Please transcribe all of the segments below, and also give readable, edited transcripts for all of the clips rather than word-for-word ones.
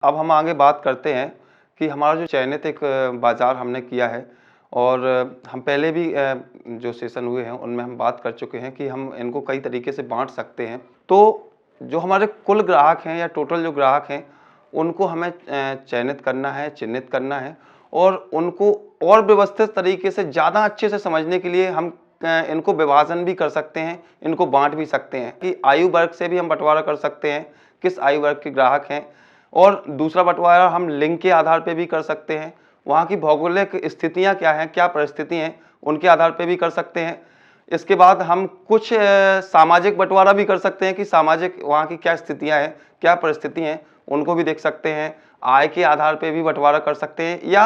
अब हम आगे बात करते हैं कि हमारा जो चयनित एक बाज़ार हमने किया है और हम पहले भी जो सेशन हुए हैं उनमें हम बात कर चुके हैं कि हम इनको कई तरीके से बाँट सकते हैं। तो जो हमारे कुल ग्राहक हैं या टोटल जो ग्राहक हैं, उनको हमें चयनित करना है, चिन्हित करना है और उनको और व्यवस्थित तरीके से ज़्यादा अच्छे से समझने के लिए हम इनको विभाजन भी कर सकते हैं, इनको बाँट भी सकते हैं कि आयु वर्ग से भी हम बँटवारा कर सकते हैं, किस आयु वर्ग के ग्राहक हैं। और दूसरा बँटवारा हम लिंग के आधार पे भी कर सकते हैं, वहाँ की भौगोलिक स्थितियाँ क्या हैं, क्या परिस्थिति हैं, उनके आधार पे भी कर सकते हैं। इसके बाद हम कुछ सामाजिक बँटवारा भी कर सकते हैं कि सामाजिक वहाँ की क्या स्थितियाँ हैं, क्या परिस्थिति हैं, उनको भी देख सकते हैं। आय के आधार पे भी बँटवारा कर सकते हैं या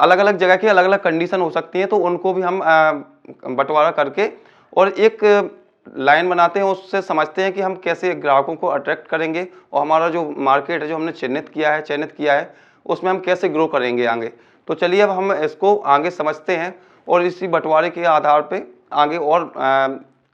अलग-अलग जगह की अलग-अलग कंडीशन हो सकती हैं, तो उनको भी हम बँटवारा करके और एक लाइन बनाते हैं, उससे समझते हैं कि हम कैसे ग्राहकों को अट्रैक्ट करेंगे और हमारा जो मार्केट है, जो हमने चिन्हित किया है, चयनित किया है, उसमें हम कैसे ग्रो करेंगे आगे। तो चलिए अब हम इसको आगे समझते हैं और इसी बँटवारे के आधार पे आगे और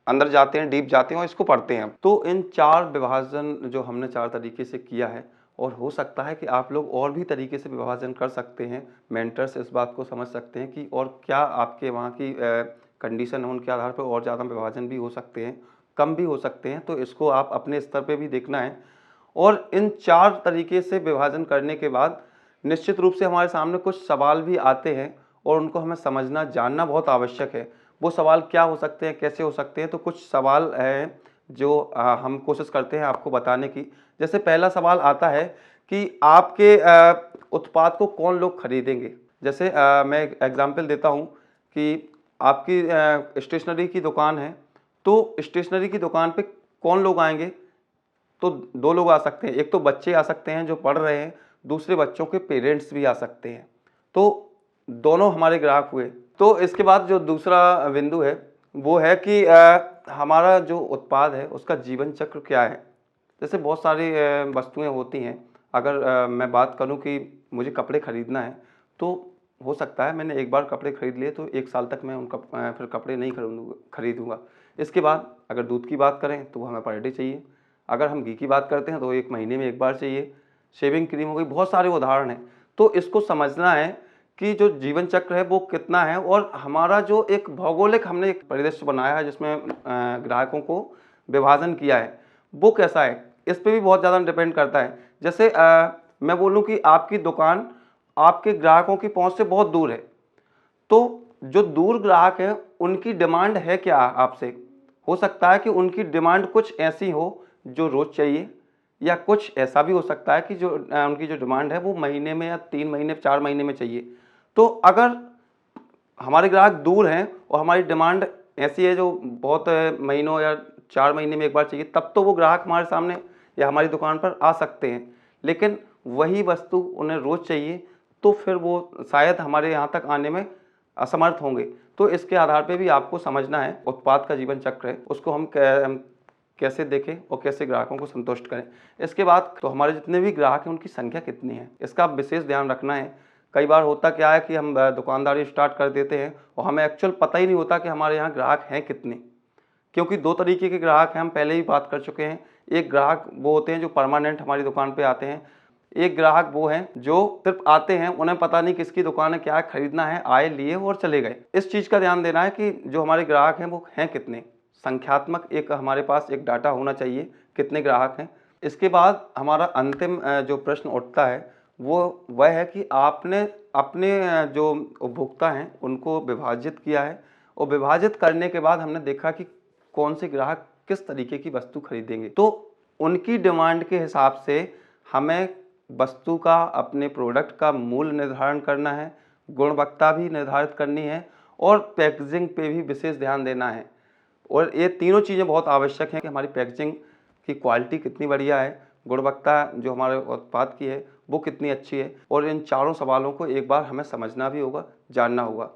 अंदर जाते हैं, डीप जाते हैं और इसको पढ़ते हैं। तो इन 4 विभाजन जो हमने 4 तरीके से किया है और हो सकता है कि आप लोग और भी तरीके से विभाजन कर सकते हैं। मेंटर्स इस बात को समझ सकते हैं कि और क्या आपके वहाँ की कंडीशन है, उनके आधार पर और ज़्यादा विभाजन भी हो सकते हैं, कम भी हो सकते हैं। तो इसको आप अपने स्तर पे भी देखना है और इन 4 तरीके से विभाजन करने के बाद निश्चित रूप से हमारे सामने कुछ सवाल भी आते हैं और उनको हमें समझना, जानना बहुत आवश्यक है। वो सवाल क्या हो सकते हैं, कैसे हो सकते हैं? तो कुछ सवाल हैं जो हम कोशिश करते हैं आपको बताने की। जैसे पहला सवाल आता है कि आपके उत्पाद को कौन लोग खरीदेंगे? जैसे मैं एक एग्ज़ाम्पल देता हूँ कि आपकी स्टेशनरी की दुकान है, तो स्टेशनरी की दुकान पे कौन लोग आएँगे? तो 2 लोग आ सकते हैं, एक तो बच्चे आ सकते हैं जो पढ़ रहे हैं, दूसरे बच्चों के पेरेंट्स भी आ सकते हैं। तो दोनों हमारे ग्राहक हुए। तो इसके बाद जो दूसरा बिंदु है, वो है कि हमारा जो उत्पाद है उसका जीवन चक्र क्या है? जैसे बहुत सारी वस्तुएँ होती हैं, अगर मैं बात करूँ कि मुझे कपड़े खरीदना है, तो हो सकता है मैंने एक बार कपड़े खरीद लिए तो 1 साल तक मैं फिर कपड़े नहीं खरीदूँगा। इसके बाद अगर दूध की बात करें तो वो हमें पर डे चाहिए। अगर हम घी की बात करते हैं तो 1 महीने में 1 बार चाहिए। शेविंग क्रीम हो गई, बहुत सारे उदाहरण हैं। तो इसको समझना है कि जो जीवन चक्र है वो कितना है और हमारा जो एक भौगोलिक हमने एक परिदृश्य बनाया है जिसमें ग्राहकों को विभाजन किया है, वो कैसा है? इस पे भी बहुत ज़्यादा डिपेंड करता है। जैसे मैं बोलूँ कि आपकी दुकान आपके ग्राहकों की पहुँच से बहुत दूर है, तो जो दूर ग्राहक हैं उनकी डिमांड है क्या आपसे? हो सकता है कि उनकी डिमांड कुछ ऐसी हो जो रोज़ चाहिए या कुछ ऐसा भी हो सकता है कि जो उनकी जो डिमांड है वो महीने में या 3 महीने, 4 महीने में चाहिए। तो अगर हमारे ग्राहक दूर हैं और हमारी डिमांड ऐसी है जो बहुत महीनों या 4 महीने में 1 बार चाहिए, तब तो वो ग्राहक हमारे सामने या हमारी दुकान पर आ सकते हैं। लेकिन वही वस्तु उन्हें रोज़ चाहिए, तो फिर वो शायद हमारे यहाँ तक आने में असमर्थ होंगे। तो इसके आधार पे भी आपको समझना है, उत्पाद का जीवन चक्र है, उसको हम कैसे देखें और कैसे ग्राहकों को संतुष्ट करें। इसके बाद तो हमारे जितने भी ग्राहक हैं उनकी संख्या कितनी है, इसका विशेष ध्यान रखना है। कई बार होता क्या है कि हम दुकानदारी स्टार्ट कर देते हैं और हमें एक्चुअल पता ही नहीं होता कि हमारे यहाँ ग्राहक हैं कितने, क्योंकि 2 तरीके के ग्राहक हैं, हम पहले ही बात कर चुके हैं। एक ग्राहक वो होते हैं जो परमानेंट हमारी दुकान पे आते हैं, एक ग्राहक वो हैं जो सिर्फ आते हैं, उन्हें पता नहीं किसकी दुकान है, क्या खरीदना है, आए, लिए और चले गए। इस चीज़ का ध्यान देना है कि जो हमारे ग्राहक हैं वो हैं कितने, संख्यात्मक एक हमारे पास एक डाटा होना चाहिए, कितने ग्राहक हैं। इसके बाद हमारा अंतिम जो प्रश्न उठता है वो वह है कि आपने अपने जो उपभोक्ता हैं उनको विभाजित किया है और विभाजित करने के बाद हमने देखा कि कौन से ग्राहक किस तरीके की वस्तु खरीदेंगे। तो उनकी डिमांड के हिसाब से हमें वस्तु का, अपने प्रोडक्ट का मूल्य निर्धारण करना है, गुणवत्ता भी निर्धारित करनी है और पैकेजिंग पे भी विशेष ध्यान देना है। और ये तीनों चीज़ें बहुत आवश्यक हैं कि हमारी पैकेजिंग की क्वालिटी कितनी बढ़िया है, गुणवत्ता जो हमारे उत्पाद की है वो कितनी अच्छी है और इन चारों सवालों को एक बार हमें समझना भी होगा, जानना होगा।